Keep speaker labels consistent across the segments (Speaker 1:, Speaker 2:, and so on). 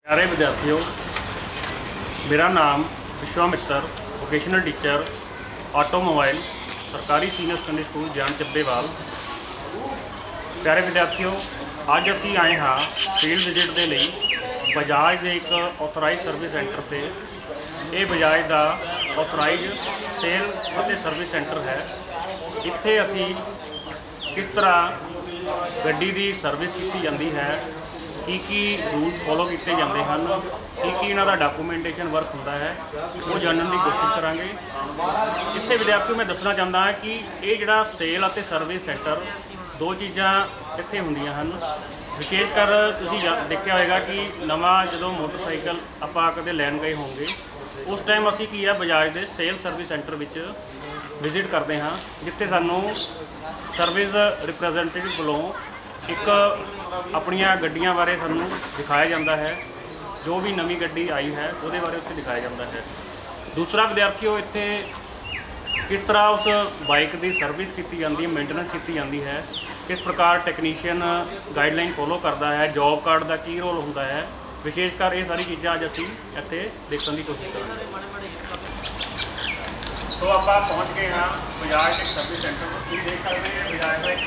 Speaker 1: प्यारे विद्यार्थियों, मेरा नाम विश्वामित्र, वोकेशनल टीचर ऑटोमोबाइल, सरकारी सीनियर सेकेंडरी स्कूल जान ਚੱਬੇਵਾਲ। प्यारे विद्यार्थियों, ਅੱਜ ਅਸੀਂ ਆਏ ਹਾਂ ਫੀਲਡ ਵਿਜ਼ਿਟ ਦੇ ਲਈ ਬਜਾਜ ਦੇ ਇੱਕ ਆਥੋਰਾਈਜ਼ ਸਰਵਿਸ ਸੈਂਟਰ ਤੇ। ਇਹ ਬਜਾਜ ਦਾ ਆਥੋਰਾਈਜ਼ ਸੇਲ ਅਤੇ ਸਰਵਿਸ ਸੈਂਟਰ ਹੈ। ਇੱਥੇ ਅਸੀਂ ਕਿਸ ਤਰ੍ਹਾਂ ਗੱਡੀ ਦੀ ਸਰਵਿਸ ਕੀਤੀ ਜਾਂਦੀ ਹੈ, ਕੀ रूल्स फॉलो किए जाते हैं, की इन्हों का डॉक्यूमेंटेशन वर्क होंदा है, वो जानने की कोशिश करांगे। इत्थे विद्यार्थियों मैं दसना चाहता हाँ कि ये जिहड़ा सेल और सर्विस सेंटर दो चीज़ां इत्थे होंदियां हन। विशेषकर तुसीं देखिया होगा कि नवां जदों मोटरसाइकिल आपां कदे लैन गए होंगे, उस टाइम असीं की है बजाज के sale service centre which visit करते हाँ, जिथे सानूं सर्विस रिप्रैजेंटेटिव वालों एक अपनिया गड्डियां बारे सानूं दिखाया जाता है। जो भी नवी गड्डी आई है उसदे बारे उत्थे दिखाया जाता है। दूसरा विद्यार्थियों, इत्थे किस तरह उस बाइक की सर्विस की जाती है, मेंटेनेंस की जाती है, किस प्रकार टैक्नीशियन गाइडलाइन फॉलो करता है, जॉब कार्ड का की रोल होंदा है, विशेषकर ये सारी चीज़ां अज असीं इत्थे देखने की कोशिश करेंगे। तो आपां पहुँच गए हाँ बजाज के सर्विस सेंटर। तुसीं देख सकते हैं बजाज का एक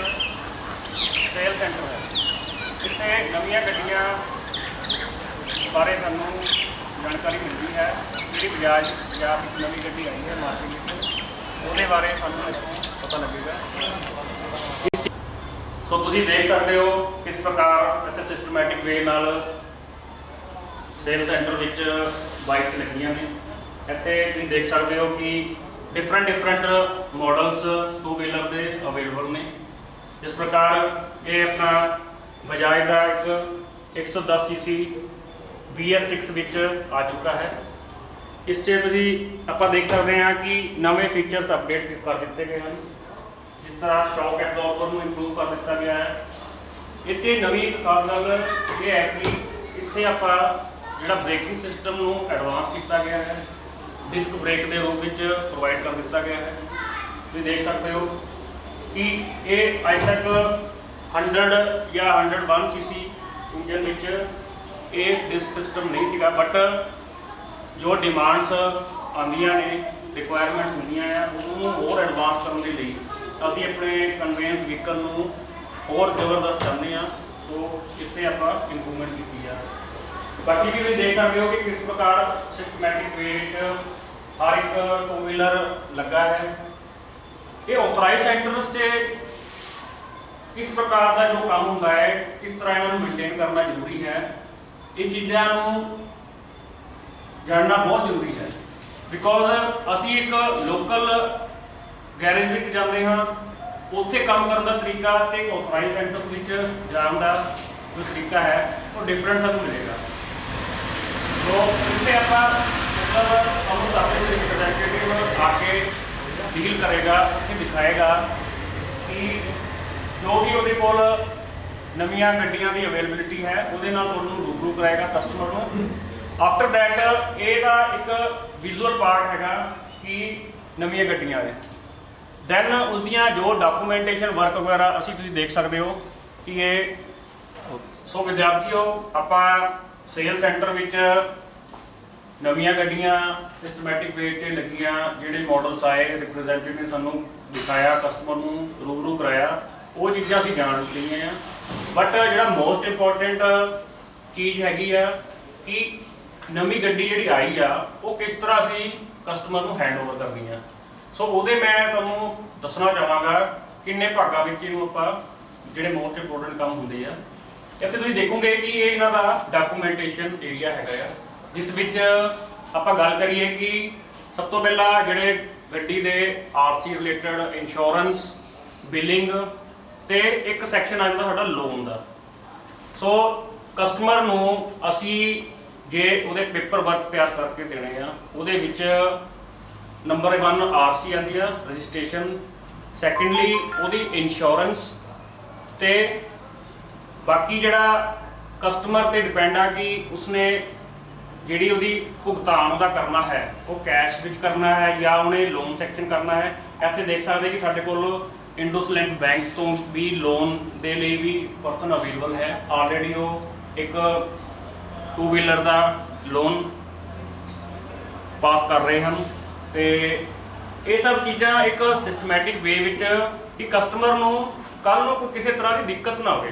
Speaker 1: सेल सेंटर है, जिथे नवीं गड्डियां बारे सानूं जानकारी मिलती है। जी बजाज पंजाब एक नवी गड्डी आई है मार्केट में, उसदे बारे सानूं इत्थों पता लगेगा। सो तुसीं देख सकते हो किस प्रकार इत्थे सिस्टमैटिक वे नाल सेल सेंटर विच बाइक्स लगियां ने। इत्थे तुसीं देख सकते हो कि डिफरेंट मॉडल्स टू व्हीलर के अवेलेबल ने। इस प्रकार ये अपना बजाज का एक 110 सीसी BS6 विच आ चुका है। इस आप देख सकते हैं कि नवे फीचर्स अपडेट कर दिए गए हैं, जिस तरह शॉक एब्जॉर्बर को इंप्रूव कर दिया गया है। इतने नवी एक खास गल ये है कि इतने आप जो ब्रेकिंग सिस्टम को एडवांस किया गया है, डिस्क ब्रेक के रूप में प्रोवाइड कर दिया गया है। तुम देख सकते हो कि ये अज तक 100 या 101 सीसी इंजन विच ये डिस्क सिस्टम नहीं सीगा, बट जो डिमांड्स आंदियां ने, रिक्वायरमेंट होंदियां हैं, उन्होंने होर एडवांस करने के लिए असीं अपने कन्वेंस व्हीकल नूं होर जबरदस्त चाहते हैं। तो इतने आप इंप्रूवमेंट की है। बाकी भी तुसीं देख सकते हो कि किस प्रकार सिस्टमैटिक वे हर एक टू व्हीलर लगा है। ये ऑथोराइज सेंटर्स से किस प्रकार का जो काम होता है, किस तरह इन्होंने मेनटेन करना जरूरी है, इस चीज़ों जानना बहुत जरूरी है। बिकॉज असी एक लोकल गैरेज में जाते हाँ, उत्थे काम करने का तरीका तो ऑथोराइज सेंटर्स में जाने का जो तरीका है वो डिफरेंट सानूं मिलेगा। तो इतने आप मतलब रिप्रेजेंटेटिव आके डील करेगा, दिखाएगा कि जो भी वो कोल नवीं गड्डियां की अवेलेबिलिटी है उसदे नाल तुहानूं रूबरू कराएगा कस्टमर को। आफ्टर दैट एदा एक विजुअल पार्ट हैगा कि नवीं गड्डियां है, दैन उसदियां जो डॉक्यूमेंटेशन वर्क वगैरह असीं तुसीं देख सकते हो कि ये। सो विद्यार्थियों, आपां सेल सेंटर विच नवीं गड्डियां सिस्टमैटिक वे च लगियां, जिहड़े मॉडल्स आए रिप्रैजेंटेटिव ने सानूं दिखाया, कस्टमर नूं रूबरू कराया, वो चीज़ां असीं जान लईआं हैं। बट जिहड़ा मोस्ट इंपोर्टेंट चीज़ हैगी आ कि नवीं गड्डी जिहड़ी आई आ वो किस तरह असीं कस्टमर नूं हैंड ओवर करनी आ। सो ਉਹਦੇ मैं तुहानूं दसना चाहांगा किन्ने भागां विच इहनूं आपां जिहड़े मोस्ट इंपोर्टेंट काम हुंदे आ। इत्थे तुसीं देखोगे कि ये इन्हां दा डॉक्यूमेंटेशन एरिया हैगा आ, जिस विच आपां गल करिए कि सब तो पहला जिहड़े गड्डी दे RC रिलेटेड इंश्योरेंस, बिलिंग ते एक सैक्शन आ जांदा साडा लोन दा। सो कस्टमर नूं असीं जे उहदे पेपर वर्क तैयार करके देने आ, उहदे विच नंबर 1 RC आंदी आ, रजिस्ट्रेशन, सैकेंडली उहदी इंश्योरेंस, ते बाकी जिहड़ा कस्टमर ते डिपेंड आ कि उसने जिहड़ी उहदी भुगतान दा करना है वो कैश विच करना है या उन्हें लोन सैक्शन करना है। इत्थे देख सकते कि साडे कोल इंडसलैंड बैंक तो भी लोन दे लिए भी पर्सन अवेलेबल है। ऑलरेडी वो एक टू व्हीलर का लोन पास कर रहे हैं। तो ये सब चीज़ां एक सिस्टमैटिक वे कि कस्टमर को कल को किसी तरह की दिक्कत ना हो,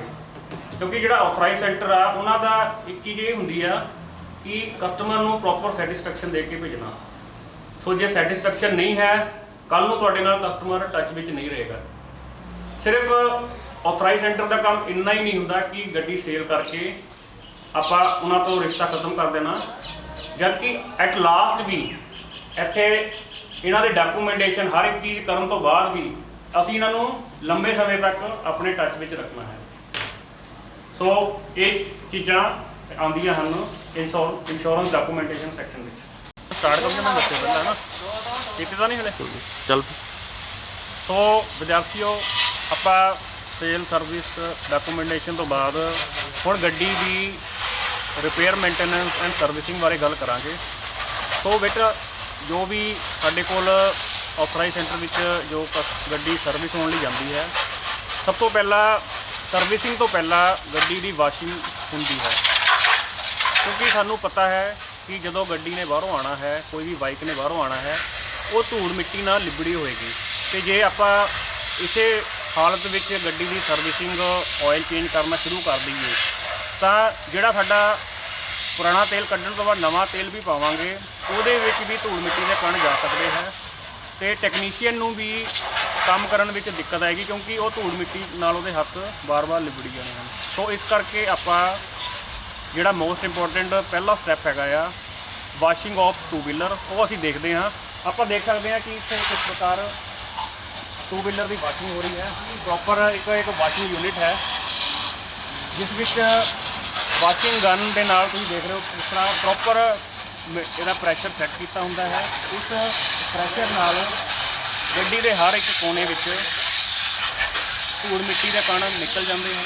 Speaker 1: क्योंकि जो ऑथराइज सेंटर आ उन्हों का एक चीज़ ये होंगी आ कि कस्टमर को प्रॉपर सैटिस्फैक्शन दे के भेजना। सो जे सैटिस्फैक्शन नहीं है कल को कस्टमर टच में नहीं रहेगा। सिर्फ ऑथराइज सेंटर का काम इन्ना ही नहीं होंदा कि गड्डी सेल करके आपां उन्हां तो रिश्ता खत्म कर देना, जबकि एट लास्ट भी इत्थे इन्हां दे डॉक्यूमेंटेशन हर एक चीज़ करन तो बाद भी असीं इन्हां नूं लंबे समय तक अपने टच में रखना है। सो ये चीज़ां आंदियां हन इंश्योरेंस डॉक्यूमेंटेशन सैक्शन में। स्टार्ट करके मैं दस्सिया पहला है ना किते तो नहीं हले चल। सो विद्यार्थियों आपां सेल सर्विस डॉक्यूमेंटेशन तो बाद हुण गड्डी दी रिपेयर मेंटेनेंस एंड सर्विसिंग बारे गल करांगे। तो बेटा जो भी साडे कोल ऑथराइज सेंटर विच जो गड्डी सर्विस होने जाती है, सब तो पहला सर्विसिंग तो पहला गड्डी की वाशिंग होंदी है, क्योंकि सानू पता है कि जदों गड्डी ने बाहरों आना है, कोई भी बाइक ने बाहरों आना है, वो धूड़ मिट्टी नाल लिबड़ी होएगी। तो जे आपां इसे हालत विच गड्डी की सर्विसिंग ऑयल चेंज करना शुरू कर दईए तो जिहड़ा साडा पुराना तेल कड्ढण तो बाद नवां तेल भी पावांगे, ਉਹਦੇ ਵਿੱਚ भी धूड़ मिट्टी के कण जा सकते हैं। तो टैक्नीशियन नूं भी काम करन विच दिक्कत आएगी, क्योंकि वो धूड़ मिट्टी नाल ਉਹਦੇ हत्थ बार बार लिबड़ी जाने हैं। तो इस करके आपां जिहड़ा मोस्ट इंपोर्टेंट पहला स्टैप हैगा आ वाशिंग ऑफ टू व्हीलर, वो असीं देखते हैं। आपां देख सकते हैं कि इत्थे किस प्रकार टू व्हीलर की वाशिंग हो रही है। प्रॉपर एक वाशिंग यूनिट है जिस विच वाशिंग गन के नाल तुसीं देख रहे हो किस तरह प्रॉपर इसका प्रैशर सैट किया होंदा है। उस प्रैशर नाल गड्डी के हर एक कोने विच धूड़ मिट्टी के कण निकल जाते हैं।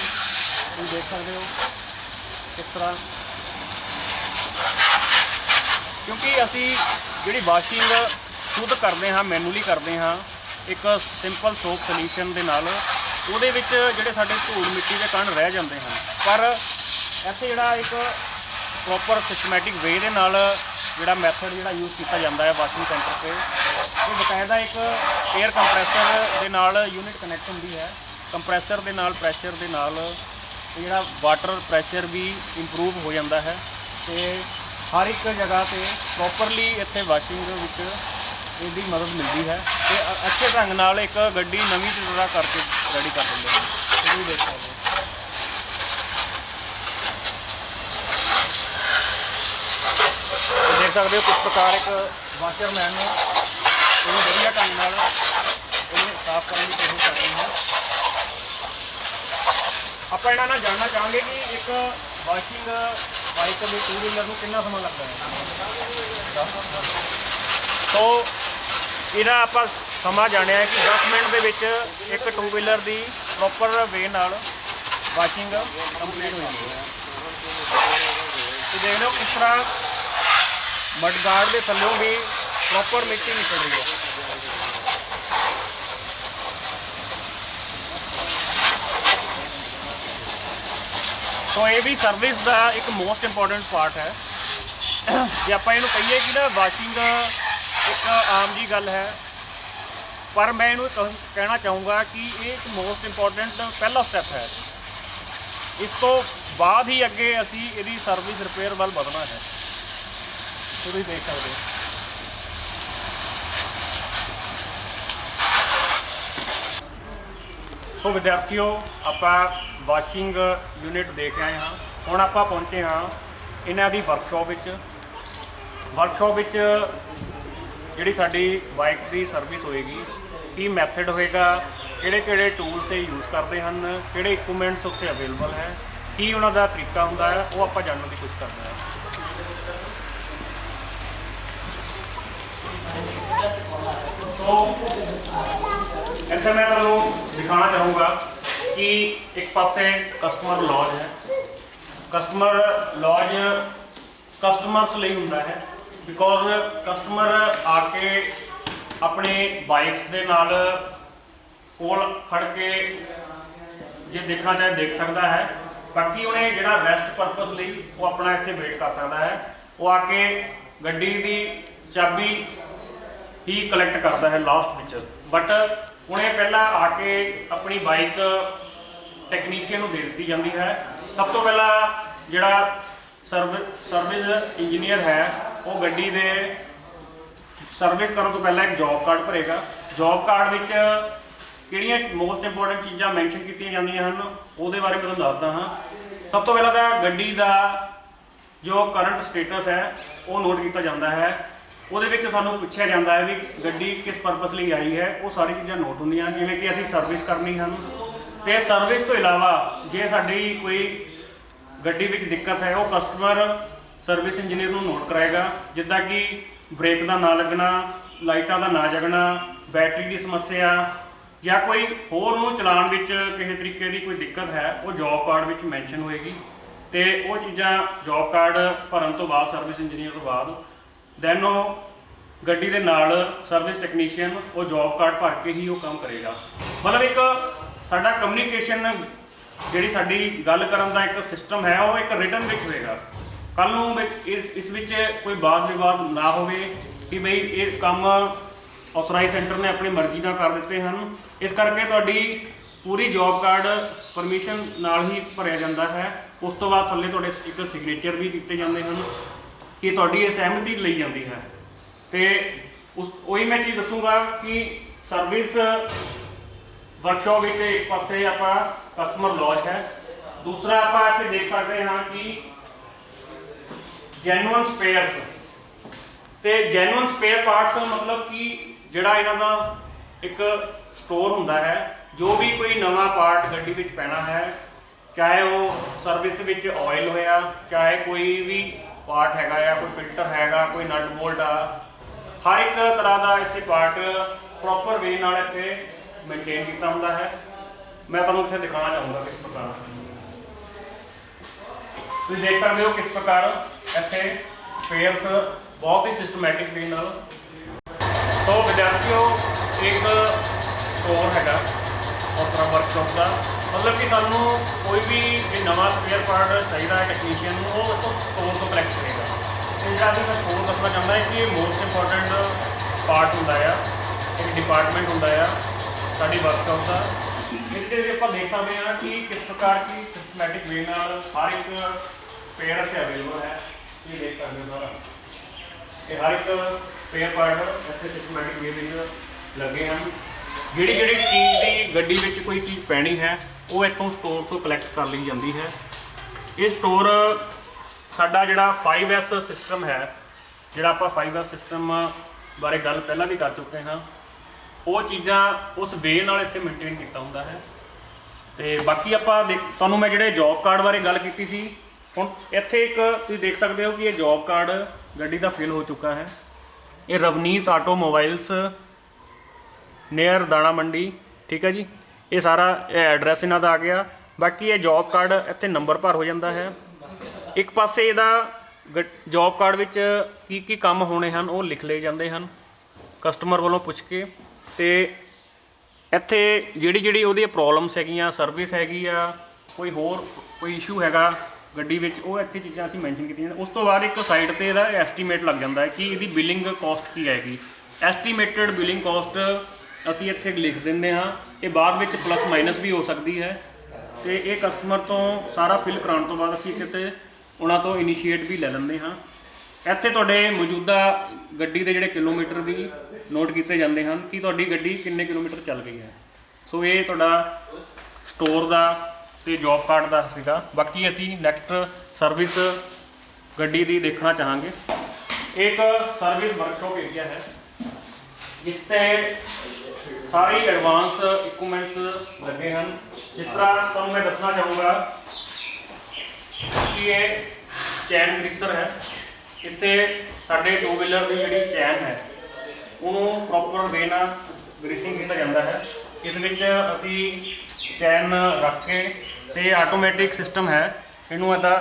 Speaker 1: तुम देख सकते हो किस तरह, क्योंकि असी जिहड़ी वाशिंग खुद करते हाँ मैनुअली करते हाँ एक सिंपल सोप सोल्यूशन के नाल ਉਹਦੇ ਵਿੱਚ ਜਿਹੜੇ ਸਾਡੇ ਧੂੜ ਮਿੱਟੀ ਦੇ ਕਣ ਰਹਿ ਜਾਂਦੇ ਹਨ। ਪਰ ਇੱਥੇ ਜਿਹੜਾ ਇੱਕ ਪ੍ਰੋਪਰ ਸਿਸਟਮੈਟਿਕ ਵੇ ਦੇ ਨਾਲ ਜਿਹੜਾ ਮੈਥਡ ਜਿਹੜਾ ਯੂਜ਼ ਕੀਤਾ ਜਾਂਦਾ ਹੈ ਵਾਸ਼ਿੰਗ ਸੈਂਟਰ 'ਤੇ, ਉਹ ਬਕਾਇਦਾ ਇੱਕ 에ਅਰ ਕੰਪਰੈਸਰ ਦੇ ਨਾਲ ਯੂਨਿਟ ਕਨੈਕਟ ਹੁੰਦੀ ਹੈ। ਕੰਪਰੈਸਰ ਦੇ ਨਾਲ ਪ੍ਰੈਸ਼ਰ ਦੇ ਨਾਲ ਜਿਹੜਾ ਵਾਟਰ ਪ੍ਰੈਸ਼ਰ ਵੀ ਇੰਪਰੂਵ ਹੋ ਜਾਂਦਾ ਹੈ ਤੇ ਹਰ ਇੱਕ ਜਗ੍ਹਾ 'ਤੇ ਪ੍ਰੋਪਰਲੀ ਇੱਥੇ ਵਾਸ਼ਿੰਗ ਵਿੱਚ इसकी मदद मिलती है। तो अच्छे ढंग नाल एक गड्डी नवीं तरह करके रेडी कर देंगे हैं। तो देख सकते हो देख सकते हो किस प्रकार एक वाशरमैन बढ़िया ढंग नाल साफ करने की कोशिश कर रहे हैं। आप इन्होंने जानना चाहेंगे कि एक वाशिंग बाइक में टू व्हीलर को कितना समय लगता है। तो ਇਹਦਾ ਆਪਾਂ ਸਮਾਂ ਜਾਣਿਆ ਹੈ कि 10 ਮਿੰਟ ਦੇ ਵਿੱਚ ਇੱਕ ਟੂ ਵੀਲਰ ਦੀ ਪ੍ਰੋਪਰ ਵੇ ਨਾਲ ਵਾਸ਼ਿੰਗ ਕੰਪਲੀਟ ਹੋ ਜਾਂਦੀ ਹੈ। ਤੁਸੀਂ ਦੇਖ ਲਓ ਕਿਸ ਤਰ੍ਹਾਂ ਮਡ ਗਾਰਡ ਦੇ ਥੱਲੋਂ ਵੀ ਪ੍ਰੋਪਰ ਮਿੱਟੀ ਨਿਕਲ ਰਹੀ ਹੈ। तो ये भी सर्विस का एक मोस्ट इंपॉर्टेंट पार्ट है। जे आप इनू कहीए कि ना वाशिंग एक आम जी गल है, पर मैं इनू कहना चाहूँगा कि ये एक मोस्ट इंपॉर्टेंट पहला स्टैप है। इस तो बाद ही अगे असी इसकी सर्विस रिपेयर वाल बढ़ना है। तो तुम देख सकते हो सो विद्यार्थियों आपां वाशिंग यूनिट देख आए हाँ। हुण आपां पहुँचे हाँ इन्हां दी वर्कशॉप विच जिहड़ी साडी बाइक की सर्विस होएगी, की मैथड होएगा, किहड़े टूल से यूज़ करते हैं, किहड़े इक्विपमेंट्स उत्थे अवेलेबल है, की उन्हां दा तरीका हुंदा है, वो आपां जानने की कोशिश करते हैं। तो इत्थे मैं तुहानूं दिखाना चाहूँगा कि एक पासे कस्टमर लॉज है। कस्टमर लॉज कस्टमर्स लिए हुंदा है, बिकॉज कस्टमर आके अपने बाइक्स दे नाल कोल खड़ के जे देखना चाहे देख सकता है। बाकी उन्हें जिहड़ा रेस्ट परपज़ लई वो अपना इत्थे वेट कर सकता है, वो आके गड्डी दी चाबी ही कलैक्ट करता है लास्ट विच। बट उन्हें पहला आके अपनी बाइक टैक्नीशियन नूं दे दी जाती है। सब तो पहला जिहड़ा सर्विस इंजीनियर है वो गड्डी दे सर्विस करने तो पहला एक जॉब कार्ड भरेगा। जॉब कार्ड विच किहड़ियां मोस्ट इंपोर्टेंट चीज़ां मैंशन कीतियां जांदियां हन उहदे बारे मैं तुहानूं दसदा हाँ। सब तो पहला तो गड्डी का जो करंट स्टेटस है वो नोट किया जाता है। ਉਹਦੇ ਵਿੱਚ ਸਾਨੂੰ ਪੁੱਛਿਆ ਜਾਂਦਾ है भी गड्डी किस परपज़ ਲਈ आई है, वो सारी चीज़ां नोट होंदियां जिवें कि असीं सर्विस करनी ਹਨ। तो सर्विस तो इलावा जे साडी कोई गड्डी विच दिक्कत है वो कस्टमर सर्विस इंजीनियर नूं नोट कराएगा, जिद्दां कि ब्रेक का ना लगना, लाइटां का ना जगना, बैटरी की समस्या या कोई होर नूं चलाउण विच किसी तरीके की कोई दिक्कत है वो जॉब कार्ड विच मैंशन होएगी। तो वो चीज़ां जॉब कार्ड भरन तो बाद सर्विस इंजीनियर तो बाद दैन वो गड्डी के नाल सर्विस टैक्नीशियन वो जॉब कार्ड भर के ही वो काम करेगा। मतलब एक साडा कम्यूनीकेशन जिहड़ी साडी गल करन दा एक सिस्टम है वो एक रिटन विच होएगा। कल नूं इस विच कोई वाद विवाद ना होवे कि बई ये काम ऑथोराइज सेंटर ने अपनी मर्जी नाल कर दिते हैं। इस करके तुहाडी पूरी जॉब कार्ड परमिशन नाल ही भरिया जाता है। उस तो बाद थल्ले तुहाडे एक सिग्नेचर भी दिते जाते हैं कि तुहाडी ये सहमति लई जाती है। तो उस वही मैं चीज़ दसूँगा कि सर्विस वर्कशॉप में एक पासे आपां कस्टमर लॉज है, दूसरा आपां इत्थे देख सकते हैं कि जैनुअन स्पेयर्स। तो जैनुअन स्पेयर पार्ट्स मतलब कि जिहड़ा इन्हां दा एक स्टोर हुंदा है, जो भी कोई नवा पार्ट गड्डी विच पैना है, चाहे वो सर्विस विच ऑयल होया, चाहे कोई भी पार्ट हैगा या कोई फिल्टर हैगा, कोई नट बोल्ट आ, हर एक तरह का इत्थे पार्ट प्रॉपर वे नाल इत्थे मेनटेन किया हुंदा है। मैं तुहानूं इत्थे दिखाना चाहूँगा किस प्रकार तुसीं देख सकते हो किस प्रकार इत्थे स्पेयर्स बहुत ही सिस्टमैटिक वे नाल। तो विद्यार्थियों एक स्टोर हैगा ऑथरा वर्कशॉप का, मतलब कि सानू कोई भी नवा स्पेयर पार्ट चाहिए टैक्नीशियन वो तो स्टोर तो कलैक्ट करेगा। तो जो मैं स्टोर दसना चाहता है कि मोस्ट इंपोर्टेंट पार्ट होंदा है, एक डिपार्टमेंट होंदा है साडी वर्कशॉप का। इसके आप देख सकते हैं कि किस प्रकार की सिस्टमैटिक वे नाल हर एक स्पेयर इत्थे अवेलेबल है। ये देख सकते हो सारा ये हर एक स्पेयर पार्ट इत्थे सिस्टमैटिक वे में लगे हैं। जिहड़ी जिहड़ी चीज़ की गड्डी विच कोई चीज़ पैनी है वो इतों स्टोर तो कलैक्ट कर ली जाती है। ये स्टोर साडा जिहड़ा 5S सिस्टम है, जिहड़ा आपां 5S सिस्टम बारे गल पहला भी कर चुके हैं, वो चीज़ां उस वे नाल इत्थे मेनटेन किया हुंदा है। तो बाकी आपां तुहानूं मैं जिहड़े जॉब कार्ड बारे गल कीती सी, हुण इत्थे एक तुसीं देख सकते हो कि ये जॉब कार्ड गड्डी का फिल हो चुका है। ये रवनीत ऑटोमोबाइल्स नियर दाणा मंडी, ठीक है जी। ये सारा एड्रैस इन्हां दा आ गया। बाकी ये जॉब कार्ड इत्थे नंबर भर हो जाता है। एक पासे इहदा जॉब कार्ड विच की काम होने हैं वो लिख लए जाते हैं कस्टमर वालों पुछ के। तो इत्थे जिहड़ी जिहड़ी उहदी प्रॉब्लम्स हैगियां, सर्विस हैगी आ, कोई होर कोई इशू हैगा गड्डी विच, वो इत्थे चीज़ां असीं मैंशन कीतियां। उस तो बाद एक साइड ते इहदा एस्टीमेट लग जाता है कि इहदी बिलिंग कॉस्ट की आएगी। एस्टीमेटेड बिलिंग कॉस्ट असीं इत्थे लिख दिंदे हाँ। ये बाद विच प्लस माइनस भी हो सकती है। तो ये कस्टमर तो सारा फिल कराने तो बाद असीं किते उन्हां तो इनीशिएट भी ले लैंदे हाँ। इत्थे तुहाडे मौजूदा गड्डी के जिहड़े किलोमीटर भी नोट किए जाते हैं कि तुहाडी गड्डी किन्ने किलोमीटर चल गई है। सो ये तुहाडा स्टोर का तो जॉब कार्ड का सीगा। बाकी असीं नैक्सट सर्विस गड्डी की देखना चाहांगे। एक सर्विस वर्कशॉप एरिया है जिसते सारे एडवांस इक्विपमेंट्स लगे हैं। जिस तरह तुहानूं मैं दसना चाहूँगा कि ये चैन ग्रीसर है। इत्थे साडे 2 व्हीलर की जिहड़ी चैन है उन्होंने प्रॉपर वे नाल ग्रीसिंग किया जाता है। इस विच असीं चैन रख के तो आटोमैटिक सिस्टम है, इनू इदा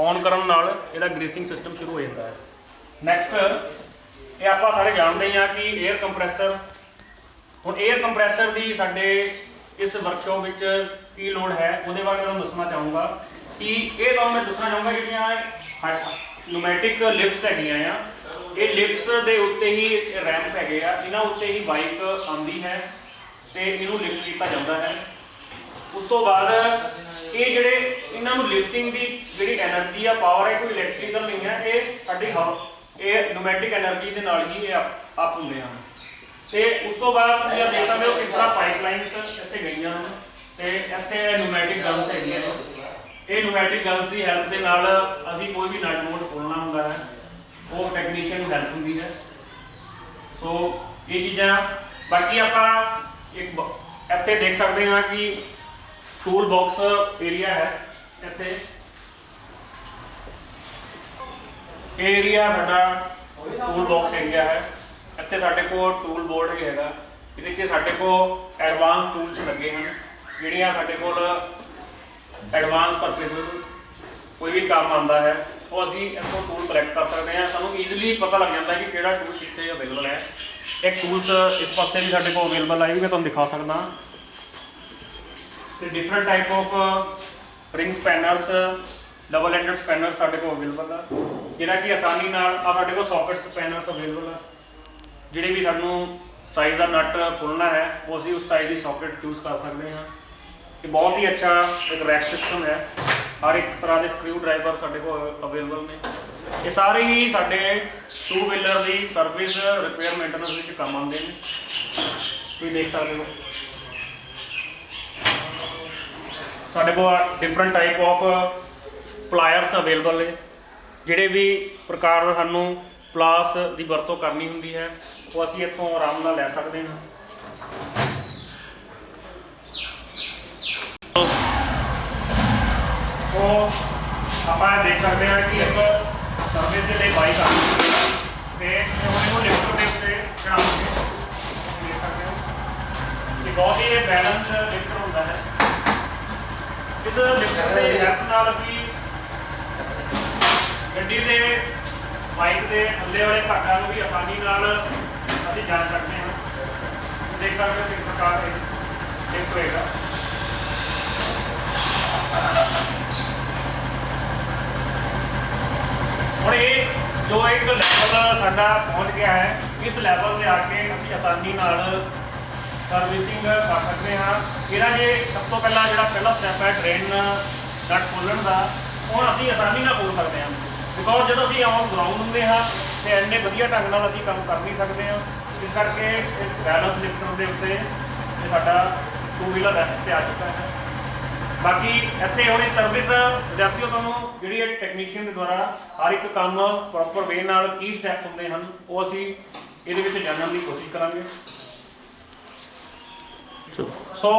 Speaker 1: ऑन करन नाल इहदा ग्रीसिंग सिस्टम शुरू हो जाता है। नैक्सट ये आप सारे जानते हैं कि एयर कंप्रैसर, हुण एयर कंप्रैसर की साडे इस वर्कशॉप विच की लोड़ है, वो बारे मैं तुहानूं दसना चाहूँगा कि ये तो मैं दसना चाहूँगा ਜਿਹੜੀਆਂ न्यूमैटिक लिफ्ट्स हैगियां आ, ये लिफ्ट्स के उत्ते ही रैंप हैगे आ, इन्हां उत्ते ही बाइक आती है तो इनू लिफ्ट किया जाता है। उस तो बाद ये जिहड़े इन्हां नूं लिफ्टिंग की जिहड़ी एनर्जी आ, पावर है, कोई इलैक्ट्रीकल नहीं है, ये साडी ये न्यूमैटिक एनर्जी के नाल ही अप हुंदे हन। तो उस तो बाद तुसीं देख सकते हो किस तरह पाइपलाइनस इत्थे गईयां हन ते इत्थे न्यूमैटिक गन्स हैगियां ने। ये न्यूमैटिक गन्स की हैल्प के नाल असीं कोई भी नट बोल्ट खोलना हुंदा है, वो टैक्नीशियन नूं हैल्प हुंदी है। सो ये चीज़ां बाकी आपां एक इत्थे देख सकते हैं कि टूल बॉक्स एरिया है। इत्थे एरिया साडा टूल बॉक्स एरिया है। इत्थे साडे कोल टूल बोर्ड ही हैगा, इहदे च साडे कोल एडवांस टूल्स लगे हैं, जिहड़ियां साडे कोल एडवांस परपज़ कोई भी काम आता है वो असीं इत्थों टूल कलैक्ट कर सकते हैं। सानूं ईजिली पता लग जाता है कि किहड़ा टूल कित्थे अवेलेबल है। एक टूल्स इस पासे भी साडे कोल अवेलेबल है, भी मैं तुहानूं दिखा सकदा। तो different type of ring spanners, double ended spanner साडे कोल अवेलेबल है, जिहड़ा कि आसानी नाल साडे कोल सॉकेट स्पैनर्स अवेलेबल है, जिहड़े भी सानूं साइज़ का नट खोलना है वो असीं उस साइज़ की सॉकेट चूज़ कर सकते हैं। ये बहुत ही अच्छा एक रैक सिस्टम है, हर एक तरह के स्क्रू ड्राइवर साडे कोल अवेलेबल ने। ये सारे ही साडे टू व्हीलर की सर्विस रिपेयर मेंटेनेंस विच काम आते हैं। तुसीं देख सकते हो साडे कोल different type of pliers available है, जिहड़े भी प्रकार का सानूं प्लास की वरतों करनी हुंदी है वो असीं इत्थों आराम नाल लै सकते हैं। तो आप देख सकते हैं कि एक सर्विस के लिए बाइक आती है, लिफ्ट के उत्ते चढ़ावांगे। देख सकते हो कि बहुत ही बैलेंस लिफ्ट होता है। इस लिफ्ट की हैल्प नाल असीं गड्डी के बाइक के थल्ले वाले घाटां नूं भी आसानी नाल असीं जान सकते हैं। देख सकते हो किस प्रकार से लिफ्ट होएगा। और ये जो एक लैवल साडा पहुँच गया है, इस लैवल से आके असीं आसानी नाल सर्विसिंग कर सकते हैं। इहदा जे सब तो पहला जिहड़ा पहला स्टैप है ड्रेन नट खोलण दा, हुण असीं आसानी नाल खोल सकते हैं, बिकॉज जो असीं ऑन ग्राउंड हुंदे हाँ तो इन्ने वधिया ढंग नाल असीं काम कर नहीं सकते हैं। इस करके बैलेंस लिफ्टर के उत्ते ये साडा टू व्हीलर रैस्ट पे आ चुका है। बाकी इत्थे हुण सर्विस विद्यार्थियों तुहानूं जिहड़ी टैक्नीशियन के द्वारा हर एक काम प्रॉपर वे नाल की स्टैप हुंदे हन वो असीं इहदे विच जानण दी कोशिश करांगे। सो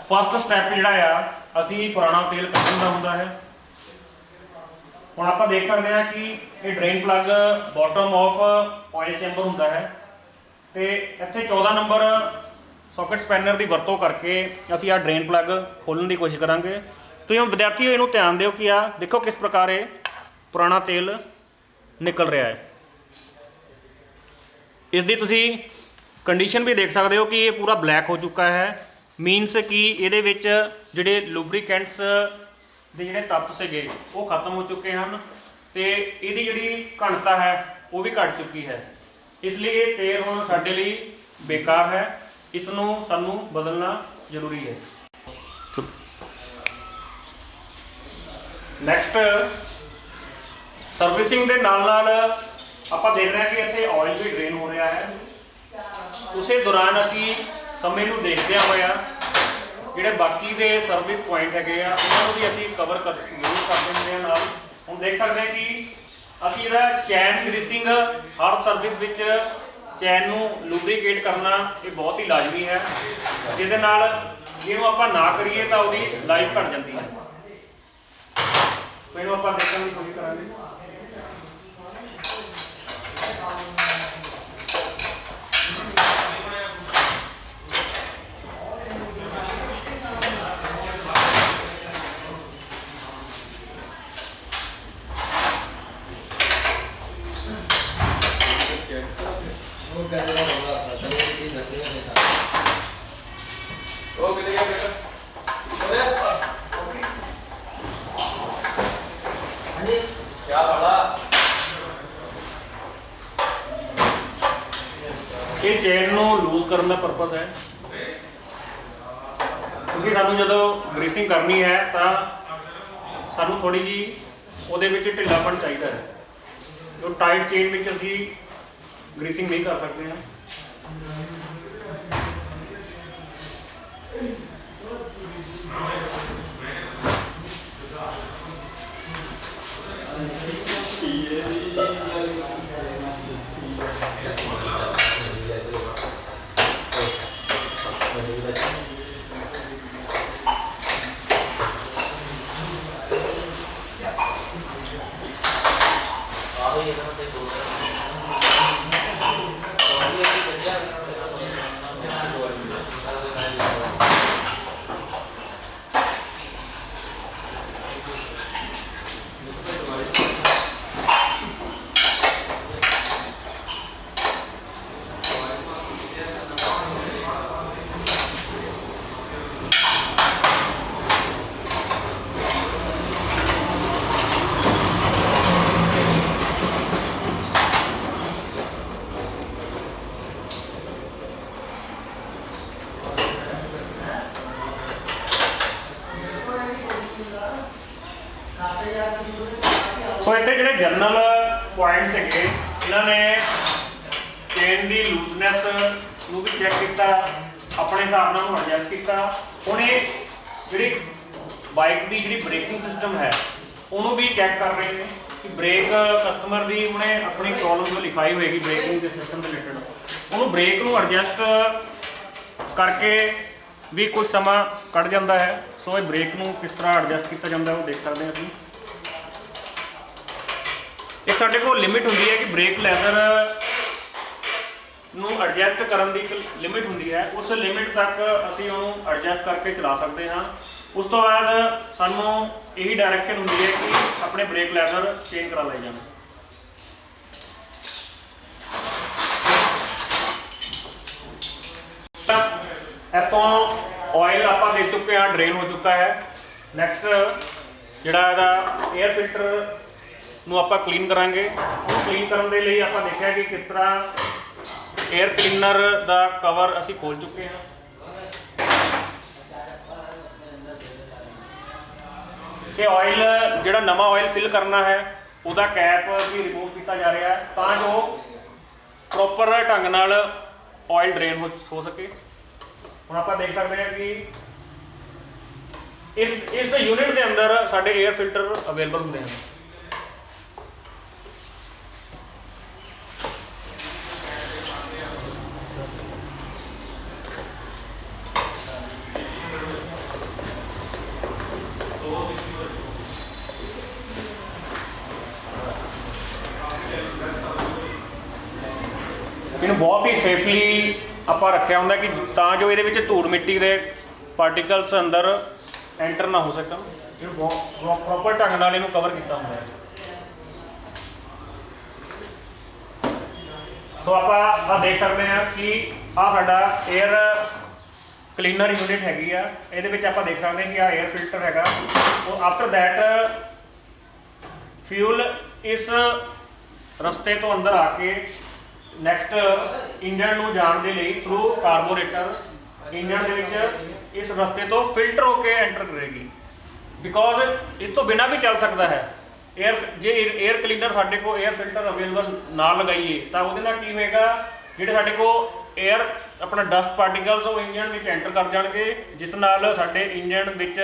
Speaker 1: फस्ट स्टैप जिहड़ा आ असीं पुराना तेल कड्ढण दा हुंदा है। हुण आपां देख सकते हैं कि ये drain plug bottom of oil chamber हुंदा है, तो इत्थे 14 नंबर सॉकेट स्पैनर की वरतों करके असीं आ ड्रेन प्लग खोलने की कोशिश करांगे। तो हम विद्यार्थियों इनू ध्यान दिओ कि आ देखो किस प्रकार ये पुराना तेल निकल रहा है। इसकी तुसीं कंडीशन भी देख सकते हो कि ये पूरा ब्लैक हो चुका है, मीनस कि ये जिहड़े लुब्रीकेंट्स दे जिहड़े तत्व सीगे वो खत्म हो चुके हैं, तो इहदी जिहड़ी घनता है वो भी घट चुकी है। इसलिए ये तेल हुण साडे लई बेकार है, इसनूं सानूं बदलना जरूरी है। नैक्सट सर्विसिंग के नाल नाल आपां देख रहे हैं कि इत्थे ऑयल भी ड्रेन हो रहा है। उसे दौरान असीं समय नूं देखदे होए जिहड़े बाकी दे सर्विस पॉइंट हैगे आ उन्हां नूं भी असीं कवर कर जरूर कर दिंदे हां नाल। हुण देख सकते हैं कि असीं इहदा चैन ग्रीसिंग हर सर्विस विच चैन नूं लुब्रीकेट करना ये बहुत ही लाजमी है, जिहदे नाल इहनूं आपां ना करिए तो उसदी लाइफ घट जाती है। इहनूं आपां देखण दी कोशिश करांगे। ये चेन नूं लूज करने का परपज़ है, क्योंकि सानू जो ग्रीसिंग करनी है तो सानू थोड़ी जी उहदे विच ढिल्लापन चाहिए है, जो टाइट चेन में असी ग्रीसिंग नहीं कर सकते हैं। सो इतने जो जनरल पॉइंट्स है, इन्होंने चेन की लूजनैस भी चैक किया, अपने हिसाब से एडजस्ट किया। हुण जी बाइक की जी ब्रेकिंग सिस्टम है उन्होंने भी चैक कर रहे हैं कि ब्रेक कस्टमर की उन्हें अपनी प्रॉब्लम जो लिखाई होएगी ब्रेकिंग के सिस्टम से रिलेटेड, उन्होंने ब्रेक को एडजस्ट करके भी कुछ समा कट जाता है। सो ये ब्रेक को किस तरह एडजस्ट किया जाता है वो देख सकते हैं अभी। एक साढ़े को लिमिट होंगी है कि ब्रेक लैदर नू एडजस्ट करने की एक लिमिट होंगी है, उस लिमिट तक असी उन्होंने एडजस्ट करके चला सकते हैं। उस तो बाद सानू यही डायरैक्शन होंगी है कि अपने ब्रेक लैदर चेंज करा ले जाना। इतों ऑयल आप देख चुके हैं, ड्रेन हो चुका है। नैक्सट जोड़ा एयर फिल्टर नूं आपां क्लीन करांगे। क्लीन करने के लिए आप देखा कि किस तरह एयर क्लीनर का कवर असी खोल चुके हैं। कि ऑयल जोड़ा नवा ऑयल फिल करना है उसका कैप भी रिमूव किया जा रहा है तो जो प्रॉपर ढंग नाल ऑयल ड्रेन हो सके। हुण आप देख सकते हैं कि इस यूनिट के अंदर साडे एयर फिल्टर अवेलेबल होंगे हैं। इन्हें बहुत ही सेफली आप रखा होंगे कि जो ये धूड़ मिट्टी के पार्टिकल्स अंदर एंटर ना हो सकन। प्रॉपर ढंग नाल इन्हूं कवर किया होंगे। सो आप देख सकते हैं कि साडा एयर क्लीनर यूनिट हैगी आ, ये आप देख सकते हैं कि एयर फिल्टर हैगा। तो आफ्टर दैट फ्यूल इस रस्ते तो अंदर आके नैक्सट इंजन नूं जाण दे लई थ्रू कार्बोरेटर इंजन दे विच इस रस्ते तो फिल्टर होकर एंटर करेगी। बिकॉज इस तो बिना भी चल सकता है। जे एयर क्लीनर साडे को एयर फिल्टर अवेलेबल ना लगाइए तो उहदे नाल की होएगा, जिहड़े साडे को एयर अपना डस्ट पार्टिकल्स वो इंजन में एंटर कर जाएंगे, जिस नाल साडे इंजन विच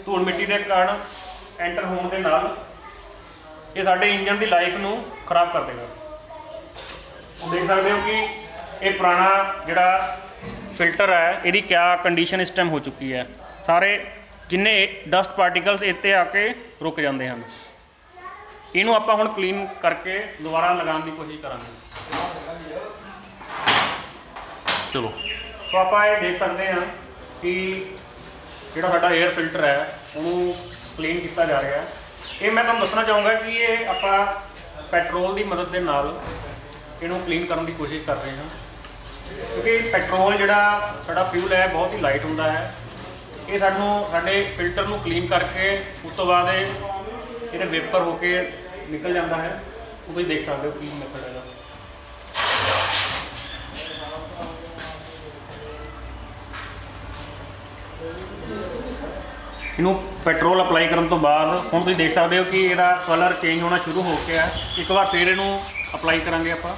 Speaker 1: धूड़ मिट्टी के कारण एंटर होने के नाल ये साडे इंजन की लाइफ नूं खराब कर देगा। देख सकते हो कि ये पुराना जिहड़ा फिल्टर है इसकी क्या कंडीशन इस टाइम हो चुकी है। सारे जिन्ने डस्ट पार्टिकल्स इत्ते आके रुक जाते हैं। इनू आपां हुण क्लीन करके दोबारा लगाने की कोशिश करांगे। चलो तो आप ये देख सकते हैं कि जिहड़ा साडा एयर फिल्टर है उन्होंने क्लीन किया जा रहा है। ये मैं तुहानूं दसना चाहूँगा कि ये आपां पेट्रोल की मदद के नाल इनू क्लीन करने की कोशिश कर रहे हैं, क्योंकि पेट्रोल जिहड़ा साडा फ्यूल है बहुत ही लाइट होंदा है। ये सानू साडे फिल्टर नूं क्लीन करके उस तो बाद ये वेपर होके निकल जाता है। वो तुसीं देख सकते हो की मेथड है। ਇਹਨੂੰ ਪੈਟਰੋਲ ਅਪਲਾਈ ਕਰਨ ਤੋਂ ਬਾਅਦ ਹੁਣ ਤੁਸੀਂ ਦੇਖ ਸਕਦੇ ਹੋ ਕਿ ਇਹਦਾ ਕਲਰ ਚੇਂਜ ਹੋਣਾ ਸ਼ੁਰੂ ਹੋ ਗਿਆ ਹੈ। ਇੱਕ ਵਾਰ ਫਿਰ ਇਹਨੂੰ ਅਪਲਾਈ ਕਰਾਂਗੇ ਆਪਾਂ।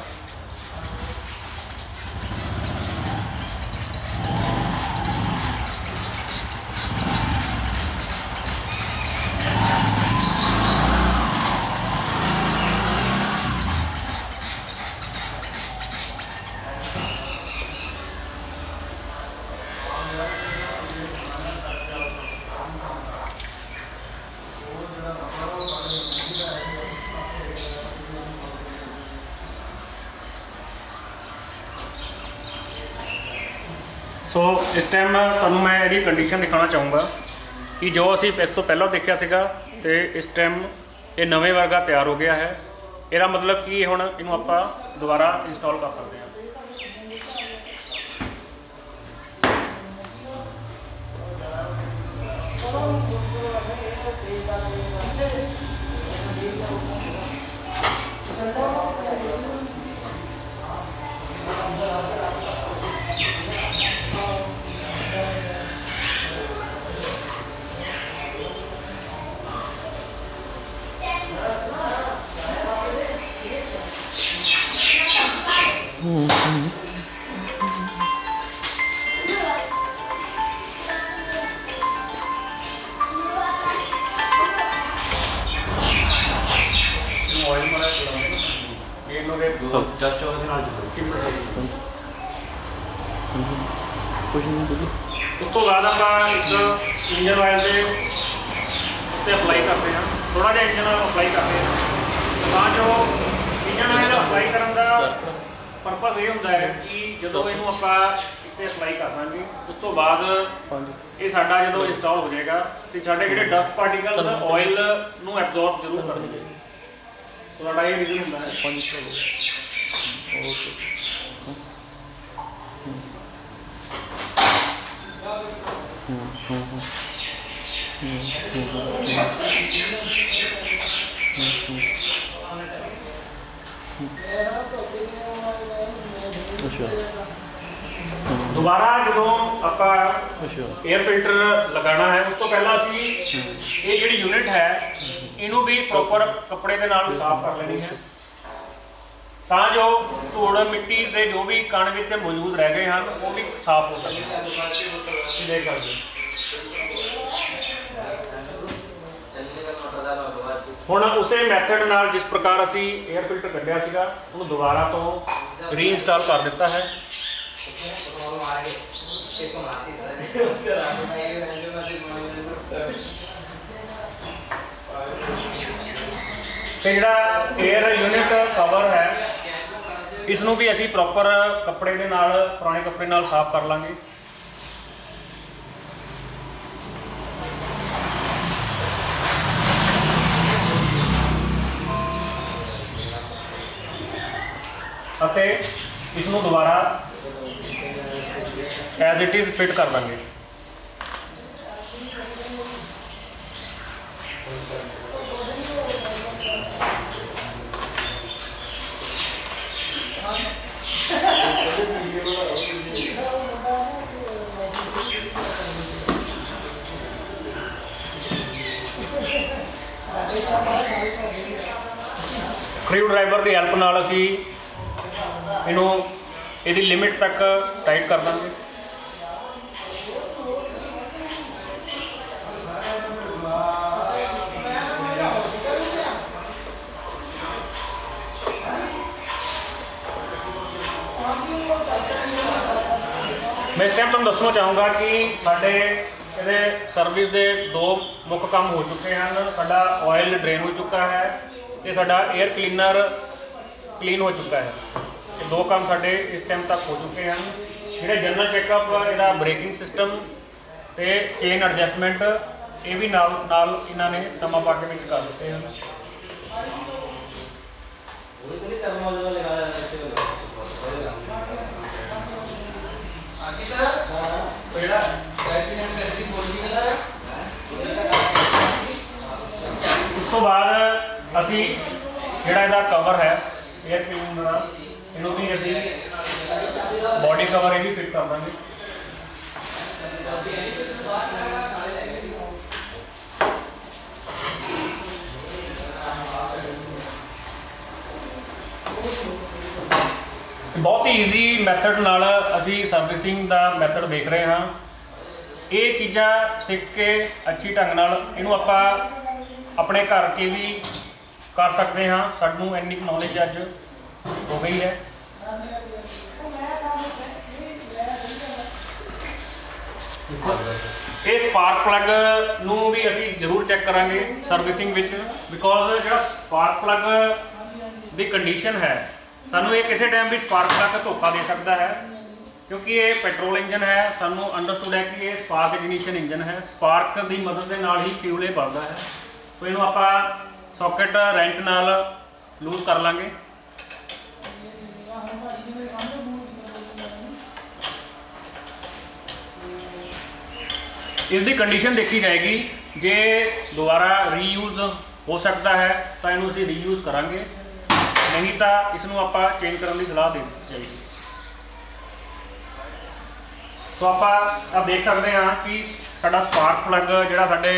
Speaker 1: सो इस टाइम तुहानूं मैं इहदी कंडीशन दिखाना चाहूँगा कि जो असी इस तो पहला देखा सीगा ते इस टाइम ये नवे वर्गा तैयार हो गया है। इसका मतलब कि हुण इहनूं आपां दोबारा इंस्टॉल कर सकते हैं। उस तो बाद आप इंजन ऑयल के उत्ते अप्लाई करते हैं। थोड़ा जिहा इंजन ऑयल अप्लाई करते हैं तो जो इंजन ऑयल अप्लाई करने का परपस ये होता है कि जो इनू आप इतने अप्लाई कर देंगे उस तो बाद ये साडा जो इंस्टॉल हो जाएगा तो साढ़े जो डस्ट पार्टिकल ऑयल नू एब्जॉर्ब जरूर करेंगे। तो साडा ये रीजन होता है। दोबारा जो आप एयर फिल्टर लगाना है उस तो पहला असी ये जी यूनिट है इनू भी प्रॉपर कपड़े के नाल साफ कर लेनी है ਤਾਂ जो धूड़ मिट्टी के जो भी कण विच मौजूद रह गए हैं वो भी साफ हो सके। देख सकते हुण उसे मैथड नाल जिस प्रकार असी एयर फिल्टर कढ़िया सीगा उन्हें दोबारा तो रीइंस्टॉल कर दिता है। जिहड़ा एयर यूनिट कवर है इसनूं भी असी प्रॉपर कपड़े दे नाल पुराने कपड़े नाल साफ कर लांगे। अते इसनूं दोबारा एज इट इज़ फिट कर देंगे। स्क्रू ड्राइवर की हेल्प नाल असी इनू इहदी लिमिट तक टाइट कर देंगे। मैं इस टाइम तुहानूं दसना चाहूँगा कि साडे इहदे सर्विस के दो मुख्य काम हो चुके हैं। साडा ऑयल ड्रेन हो चुका है तो साडा एयर क्लीनर क्लीन हो चुका है। ये दो काम साडे इस टाइम तक हो चुके हैं। जिहड़े जनरल चैकअप इहदा ब्रेकिंग सिस्टम तो चेन एडजस्टमेंट ये भी नाल इन्होंने समा पा के कर दिते हैं। उस तो बाद असी जिहड़ा इहदा कवर है एयर क्लीनर का इनू भी असी बॉडी कवर ये भी फिट कर देंगे। बहुत ही ईजी मैथड नाल असी सर्विसिंग का मैथड देख रहे हाँ। ये चीज़ा सीख के अच्छी ढंग नाल इनू आपां अपने घर के भी कर सकते हाँ। सानू इन्नी नॉलेज अज हो गई है। ये स्पार्क प्लग नू भी असी जरूर चैक करांगे सर्विसिंग विच, बिकॉज जो स्पार्क प्लग की कंडीशन है सानू ये किसी टाइम भी स्पार्क प्लग धोखा दे सकता है, क्योंकि ये पेट्रोल इंजन है। सानू अंडरस्टूड है कि ये स्पार्क इग्निशन इंजन है। स्पार्क की मदद के नाल ही फ्यूल ये बढ़ता है। तो इनू आपां सॉकेट रेंच नाल लूज कर लांगे। इसकी कंडीशन देखी जाएगी, जे दोबारा रीयूज हो सकता है तो इनू असीं रीयूज करांगे, नहीं तो इसनू आपां चेंज करने की सलाह दे जाएगी। तो आप देख सकते हैं कि साडा स्पार्क प्लग जिहड़ा साडे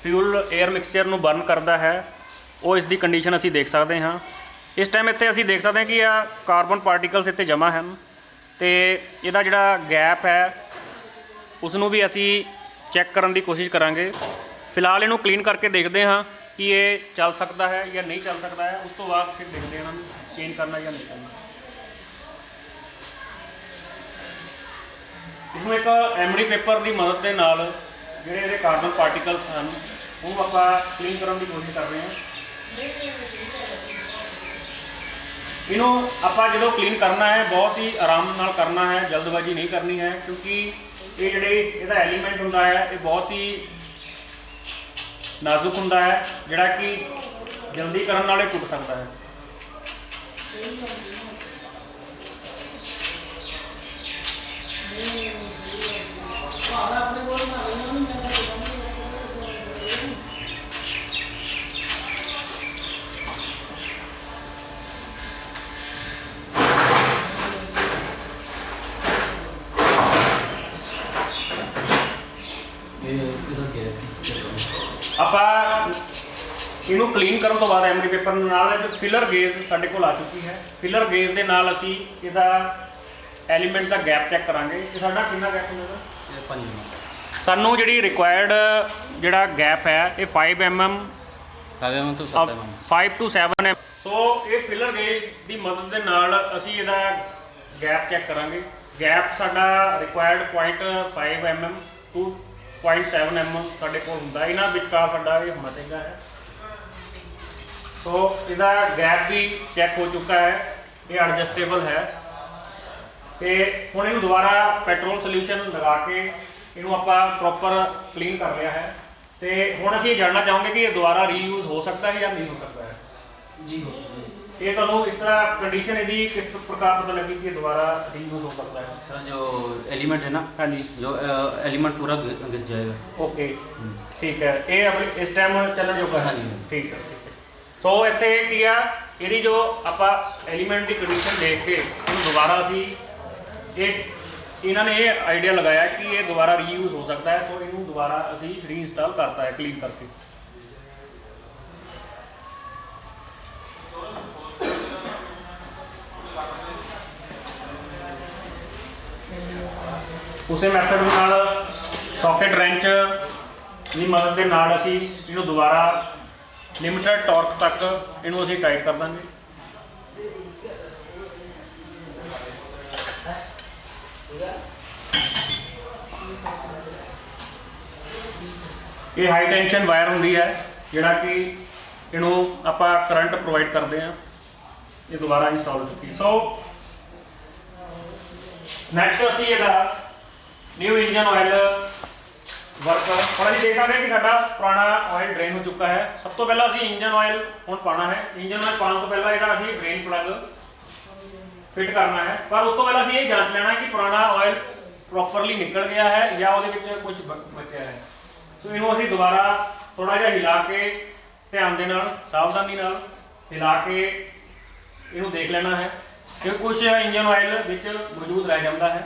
Speaker 1: फ्यूल एयर मिक्सचर नू बर्न करता है, वो इसकी कंडीशन असी देख सकते हाँ। इस टाइम इत्थे असी देख सकते हैं कि आ कार्बन पार्टिकल्स इत्थे जमा हैं, तो इहदा जिहड़ा गैप है उसनू भी असी चैक करने की कोशिश करांगे। फिलहाल इनू क्लीन करके देखते हाँ कि ये चल सकता है या नहीं चल सकता है। उस तो बाद फिर देखते हैं चेंज करना या नहीं करना। इसमें एक एमडी पेपर की मदद के नाल जिहड़े कार्बन पार्टिकल्स हैं उन्होंने आपां क्लीन करने की कोशिश कर रहे हैं। इनू आपां जो क्लीन करना है बहुत ही आराम नाल करना है, जल्दबाजी नहीं करनी है, क्योंकि ये जिहड़े इहदा एलीमेंट हुंदा है ये बहुत ही नाजुक हुंदा है, जिहड़ा कि जल्दी करन नाल टुट सकता है। ਆਪਾਂ ਇਹਨੂੰ क्लीन करने तो बाद एमडी पेपर नाल फिलर गेज साडे कोल आ चुकी है। फिलर गेज के नाल असी इहदा एलीमेंट का गैप चैक करांगे कि साडा कितना गैप होगा। सानू जिहड़ी रिक्वायर्ड जिहड़ा गैप है ये 5 mm तो 5 to 7 mm। सो ये फिलर गेज की मदद के नाल असी इहदा गैप चैक करांगे। गैप साडा रिक्वायर्ड 0.5 mm to 0.7 mm साडे कोल हुंदा, इन्हां विचकार साडा ये होना चाहिए है। तो इसका गैप भी चैक हो चुका है, ये एडजस्टेबल है। तो हुण इनू दोबारा पेट्रोल सोल्यूशन लगा के इनू आपां प्रॉपर क्लीन कर लिया है। तो हुण असीं जानना चाहोगे कि ये दोबारा रीयूज हो सकता है या नहीं हो सकता है। जी हो सकता है। ये तुहानूं इस तरह कंडीशन यदि किस प्रकार पता लगी कि दोबारा रीयूज हो सकता है।
Speaker 2: सर जो एलिमेंट है ना, हाँ जी, जो एलिमेंट पूरा घिस जाएगा।
Speaker 1: ओके ठीक है, ये अभी इस टाइम चलने जोगा है।
Speaker 2: हाँ जी
Speaker 1: ठीक है ठीक है। सो इत्थे की आ इहदी जो आपां एलीमेंट की कंडीशन देख के इहनूं दोबारा असीं ये इन्होंने ये आइडिया लगाया कि ये दोबारा रीयूज हो सकता है। तो इनू दोबारा असी रीइंस्टॉल करता है क्लीन करके। उसे मैथड नाल सॉकेट रेंच की मदद के नाल असी इनू दोबारा लिमिटेड टॉर्क तक इनू असी टाइट कर देंगे। ये हाई टेंशन वायर होंगी है जिहड़ा कि इनू आपां करंट प्रोवाइड करते हैं। ये दोबारा इंस्टॉल हो चुकी है। सो नैक्सट असी इहदा न्यू इंजन ऑयल वर्क और अभी देख सकते हैं कि साडा पुराना ऑयल ड्रेन हो चुका है। सब तो पहला असी इंजन ऑयल हुण पाना है। इंजन ऑयल पाने तो पहला इहदा असी ड्रेन प्लग फिट करना है, पर उस तो पहला असी ये जांच लेना है कि पुराना ऑयल प्रॉपरली निकल गया है या उहदे विच कुछ बचा है। तो इनू असी दोबारा थोड़ा जिहा हिला के ध्यान दे नाल सावधानी नाल हिला के इनू देख लेना है कि कुछ इंजन ऑयल विच मौजूद रह जाता है।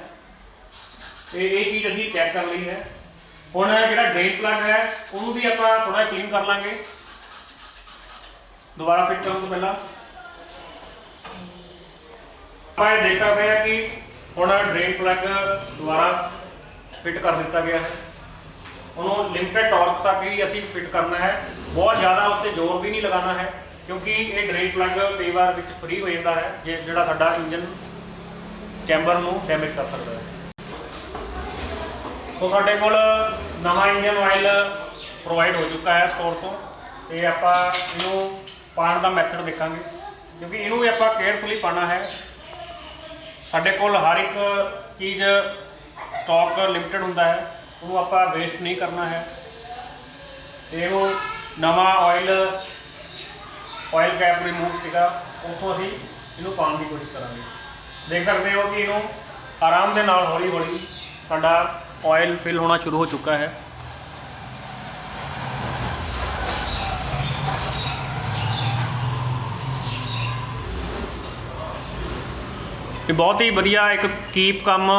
Speaker 1: ये चीज़ असीं चैक कर ली है। हुण जिहड़ा ड्रेन प्लग है उहनूं भी आपां थोड़ा क्लीन कर लांगे दोबारा फिट करन तो पहला। आपां ये देख सकते हैं कि हुण ड्रेन प्लग दोबारा फिट कर दिता गया है। उन्होंने लिमिटेड टॉर्क तक ही असीं फिट करना है, बहुत ज़्यादा उस पर जोर भी नहीं लगाना है, क्योंकि ये ड्रेन प्लग कई बार विच फ्री हो जाता है जिहड़ा साडा इंजन चैंबर नूं डैमेज कर सकता है। तो साडे कोल नवा इंजन ऑयल प्रोवाइड हो चुका है स्टोर तो, ते आपां इहनूं पाउण दा मैथड देखांगे, क्योंकि इहनूं भी आपां केयरफुली पाना है। साडे कोल हर एक चीज़ स्टॉक लिमिटेड हुंदा है, वो आपां वेस्ट नहीं करना है। तो वो नवा ऑयल कैप रिमूव सीगा, उसको असीं इहनूं पाउण की कोशिश करांगे। देख सकते हो कि इहनूं आराम दे नाल हौली हौली साडा ऑयल फिल होना शुरू हो चुका है। ये बहुत ही वधिया एक कीप कम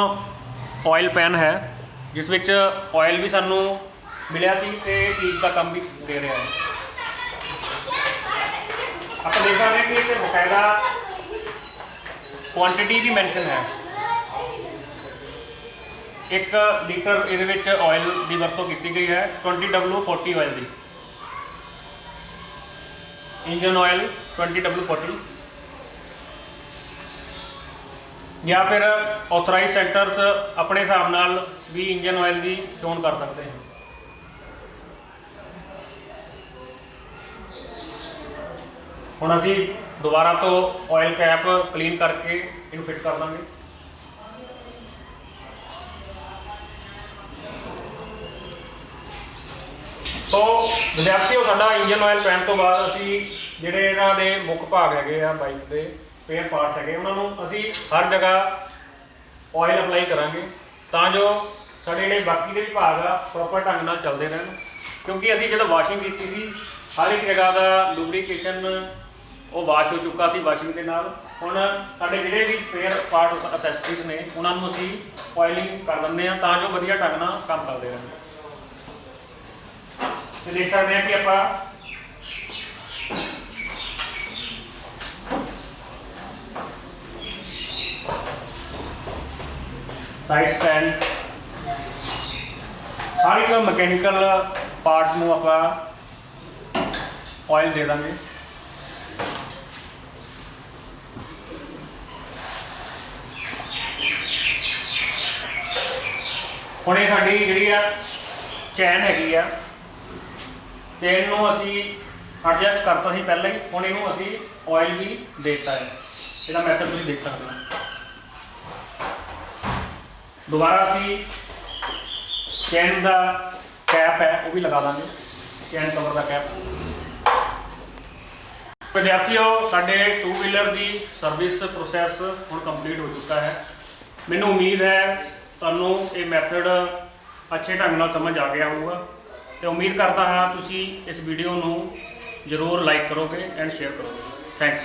Speaker 1: ऑयल पैन है, जिस विच ऑयल भी सानू मिलिया सी ते कीप का काम भी दे रहा है। आप देख सकते हैं कि इसे बकायदा क्वांटिटी भी मैंशन है। 1 लीटर ये ऑयल की वरतों की गई है 20W40 ऑयल की, इंजन ऑयल 20W40, या फिर ऑथराइज सेंटर अपने हिसाब नाल भी इंजन ऑयल की चोन कर सकते हैं। हुण असीं दोबारा तो ऑयल कैप क्लीन करके इनू फिट कर देंगे। तो विद्यार्थियों, साडा इंजन ऑयल पैन तो बाद असीं जिहड़े इन्हां दे मुख भाग हैगे आ बाइक के स्पेयर पार्ट्स है उन्होंने असी हर जगह ऑयल अप्लाई करांगे, तां जो साडे जिहड़े बाकी दे भी भाग आ प्रॉपर ढंग नाल चलदे रहन। क्योंकि असी जदों वाशिंग की थी हर एक जगह का लुब्रीकेशन वो वाश हो चुका सी वाशिंग के नाल। हुण साडे जिहड़े भी स्पेयर पार्ट असैसरीज ने उन्होंने असी ऑयलिंग कर दिंदे आ, तां जो वधिया ढंग नाल काम करदे रहन। तो देख सकते हैं कि आपां साइड स्टैंड हर एक मैकेनिकल पार्ट में आप ऑयल दे देंगे। हुण ये साडी जिहड़ी आ चैन हैगी आ, चैन नूं असीं एडजस्ट करता सी पहले ही, हुण इहनूं असीं ऑयल भी देता है। इसका मैथड तुसीं देख सकते हो। दोबारा असी चैन का कैप है वो भी लगा देंगे, चैन कवर का कैप। विद्यार्थियों, साडे 2 व्हीलर की सर्विस प्रोसैस हुण कंप्लीट हो चुका है। मैनूं उम्मीद है तुहानूं ये मैथड अच्छे ढंग नाल समझ आ गया होगा, तो उम्मीद करता हाँ तुसीं इस वीडियो नूं जरूर लाइक करोगे एंड शेयर करोगे। थैंक्स।